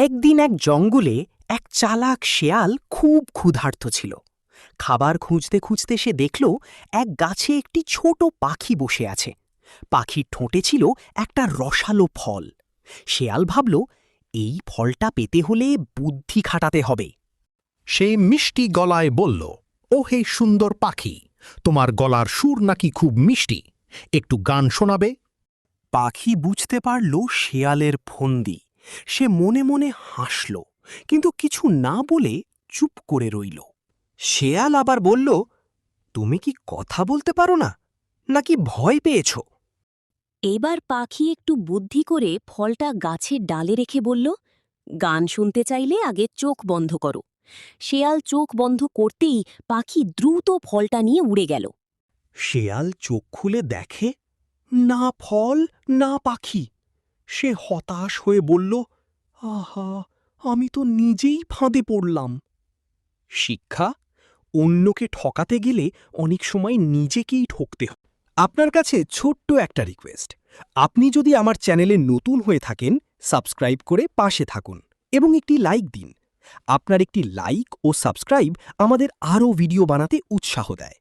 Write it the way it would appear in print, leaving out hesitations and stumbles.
একদিন এক জঙ্গলে এক চালাক শেয়াল খুব ক্ষুধার্ত ছিল। খাবার খুঁজতে খুঁজতে সে দেখল এক গাছে একটি ছোট পাখি বসে আছে। পাখির ঠোঁটে ছিল একটা রসালো ফল। শেয়াল ভাবল, এই ফলটা পেতে হলে বুদ্ধি খাটাতে হবে। সে মিষ্টি গলায় বলল, ও হে সুন্দর পাখি, তোমার গলার সুর নাকি খুব মিষ্টি, একটু গান শোনাবে? পাখি বুঝতে পারল শেয়ালের ফন্দি। সে মনে মনে হাসল, কিন্তু কিছু না বলে চুপ করে রইল। শেয়াল আবার বলল, তুমি কি কথা বলতে পারো না, নাকি ভয় পেয়েছ? এবার পাখি একটু বুদ্ধি করে ফলটা গাছের ডালে রেখে বলল, গান শুনতে চাইলে আগে চোখ বন্ধ করো। শেয়াল চোখ বন্ধ করতেই পাখি দ্রুত ফলটা নিয়ে উড়ে গেল। শেয়াল চোখ খুলে দেখে, না ফল না পাখি। সে হতাশ হয়ে বলল, আহা, আমি তো নিজেই ফাঁদে পড়লাম। শিক্ষা: অন্যকে ঠকাতে গেলে অনেক সময় নিজেকেই ঠকতে হয়। আপনার কাছে ছোট্ট একটা রিকোয়েস্ট, আপনি যদি আমার চ্যানেলে নতুন হয়ে থাকেন, সাবস্ক্রাইব করে পাশে থাকুন এবং একটি লাইক দিন। আপনার একটি লাইক ও সাবস্ক্রাইব আমাদের আরও ভিডিও বানাতে উৎসাহ দেয়।